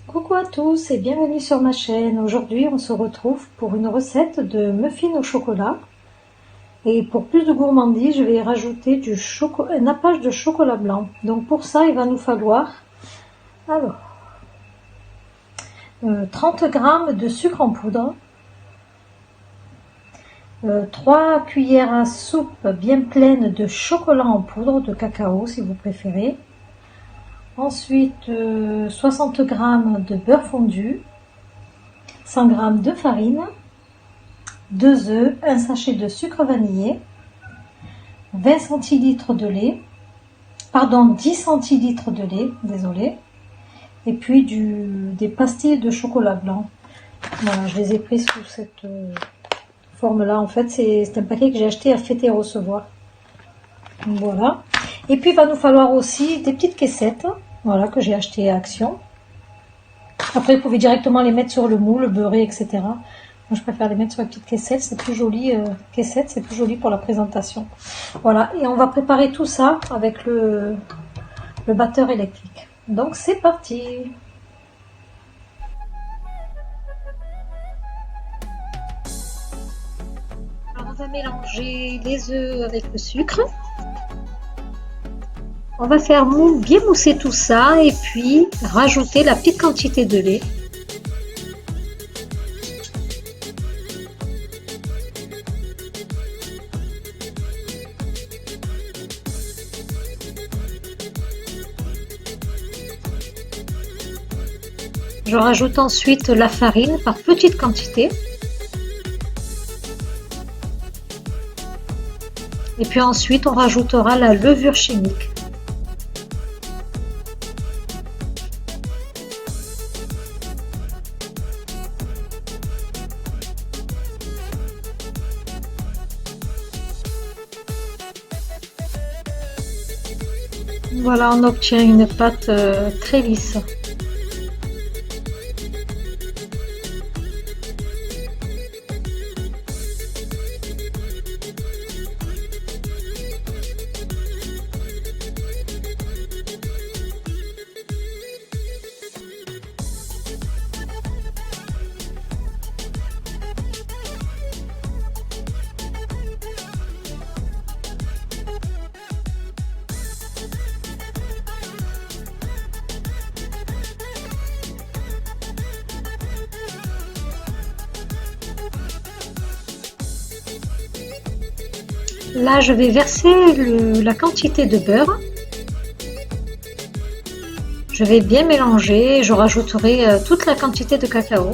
Coucou à tous et bienvenue sur ma chaîne. Aujourd'hui on se retrouve pour une recette de muffins au chocolat. Et pour plus de gourmandise, je vais rajouter un nappage de chocolat blanc. Donc pour ça il va nous falloir alors, 30 g de sucre en poudre, 3 cuillères à soupe bien pleines de chocolat en poudre, de cacao si vous préférez. Ensuite 60 g de beurre fondu, 100 g de farine, 2 œufs, un sachet de sucre vanillé, 20 centilitres de lait, pardon 10 centilitres de lait, désolé, et puis des pastilles de chocolat blanc. Voilà, je les ai pris sous cette forme là. En fait c'est un paquet que j'ai acheté à Fêter et Recevoir. Voilà. Et puis il va nous falloir aussi des petites caissettes, voilà, que j'ai acheté à Action. Après vous pouvez directement les mettre sur le moule, beurrer, etc. Moi je préfère les mettre sur les petites caissettes, c'est plus joli, caissettes, c'est plus joli pour la présentation. Voilà, et on va préparer tout ça avec le batteur électrique. Donc c'est parti. Alors on va mélanger les œufs avec le sucre. On va faire bien mousser tout ça et puis rajouter la petite quantité de lait. Je rajoute ensuite la farine par petites quantités. Et puis ensuite, on rajoutera la levure chimique. Voilà, on obtient une pâte très lisse. Là, je vais verser la quantité de beurre. Je vais bien mélanger. Je rajouterai toute la quantité de cacao.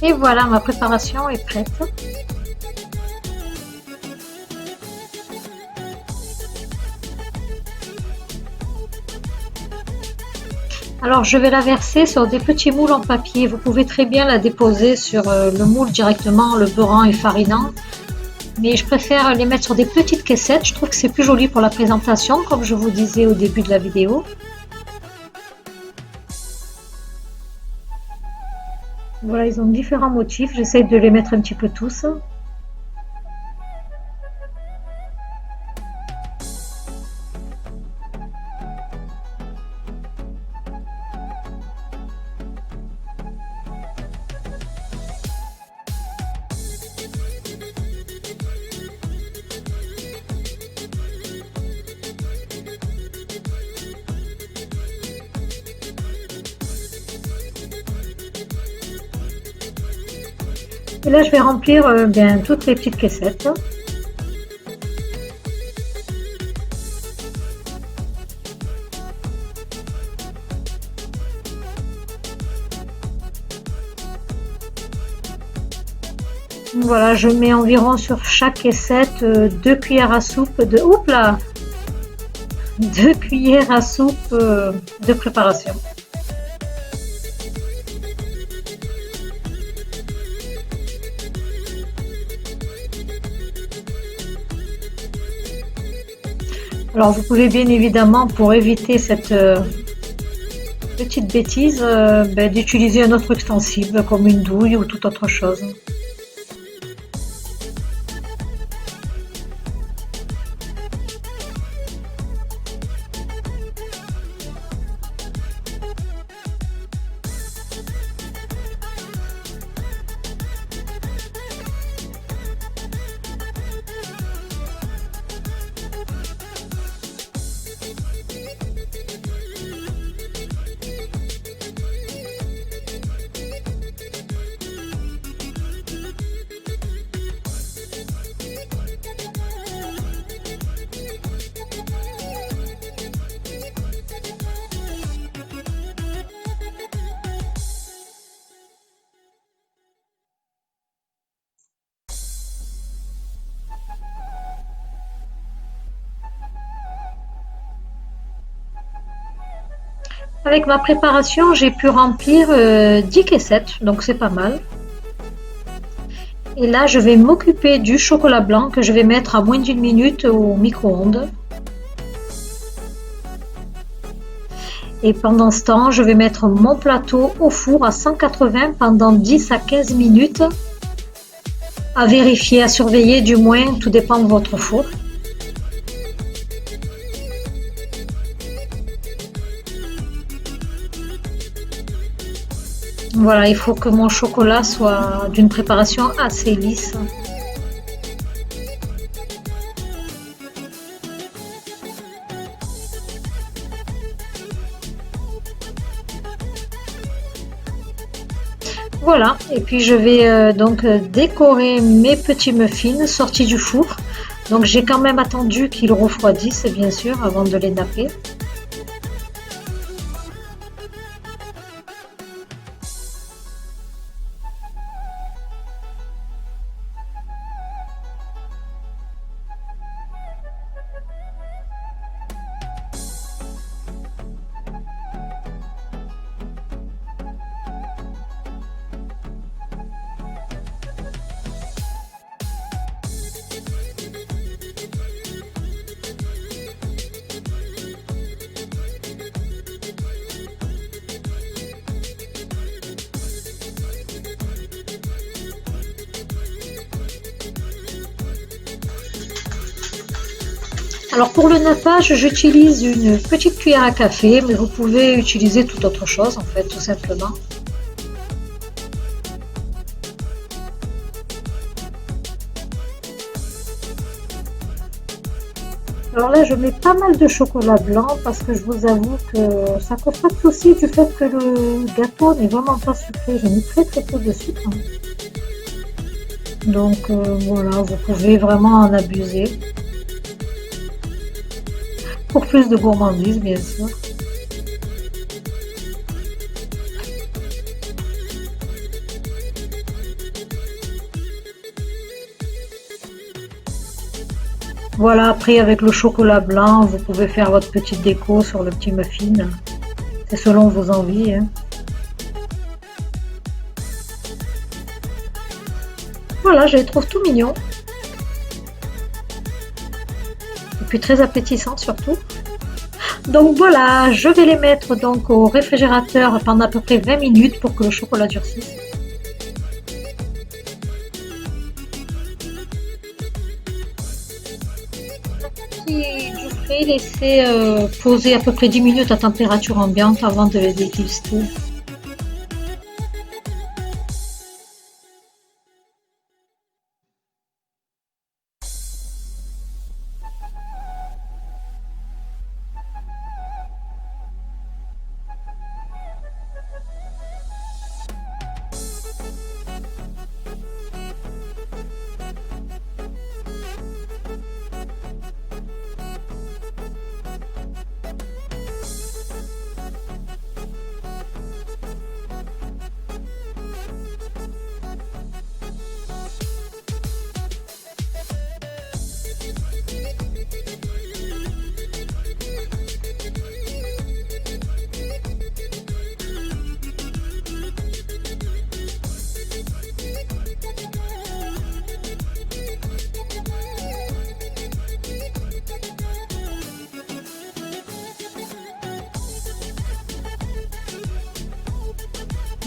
Et voilà, ma préparation est prête. Alors je vais la verser sur des petits moules en papier. Vous pouvez très bien la déposer sur le moule directement, le beurrant et farinant. Mais je préfère les mettre sur des petites caissettes. Je trouve que c'est plus joli pour la présentation, comme je vous disais au début de la vidéo. Voilà, ils ont différents motifs. J'essaie de les mettre un petit peu tous. Et là, je vais remplir bien toutes les petites caissettes. Voilà, je mets environ sur chaque caissette 2 cuillères à soupe de... Oups là! 2 cuillères à soupe de préparation. Alors vous pouvez bien évidemment, pour éviter cette petite bêtise, d'utiliser un autre ustensile comme une douille ou toute autre chose. Avec ma préparation, j'ai pu remplir 10 caissettes, donc c'est pas mal. Et là, je vais m'occuper du chocolat blanc que je vais mettre à moins d'une minute au micro-ondes. Et pendant ce temps, je vais mettre mon plateau au four à 180 pendant 10 à 15 minutes. À vérifier, à surveiller du moins, tout dépend de votre four. Voilà, il faut que mon chocolat soit d'une préparation assez lisse. Voilà, et puis je vais donc décorer mes petits muffins sortis du four. Donc j'ai quand même attendu qu'ils refroidissent, bien sûr, avant de les napper. Alors pour le nappage, j'utilise une petite cuillère à café, mais vous pouvez utiliser toute autre chose en fait, tout simplement. Alors là, je mets pas mal de chocolat blanc parce que je vous avoue que ça cause pas de souci du fait que le gâteau n'est vraiment pas sucré. J'ai mis très très peu de sucre. Donc voilà, vous pouvez vraiment en abuser. Pour plus de gourmandise, bien sûr. Voilà, après avec le chocolat blanc, vous pouvez faire votre petite déco sur le petit muffin. C'est selon vos envies, hein. Voilà, je les trouve tout mignons. Et puis très appétissants surtout. Donc voilà, je vais les mettre donc au réfrigérateur pendant à peu près 20 minutes pour que le chocolat durcisse. Du frais, laisser poser à peu près 10 minutes à température ambiante avant de les déguster.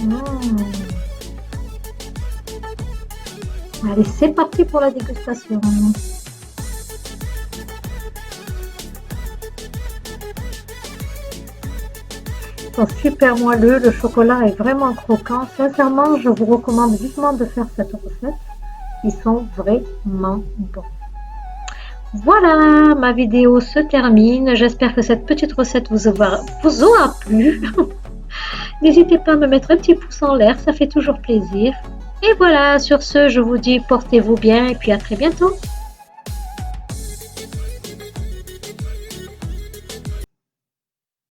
Mmh. Allez, c'est parti pour la dégustation. Ils sont super moelleux, le chocolat est vraiment croquant. Sincèrement, je vous recommande vivement de faire cette recette. Ils sont vraiment bons. Voilà, ma vidéo se termine. J'espère que cette petite recette vous aura plu. N'hésitez pas à me mettre un petit pouce en l'air, ça fait toujours plaisir. Et voilà, sur ce, je vous dis portez-vous bien et puis à très bientôt.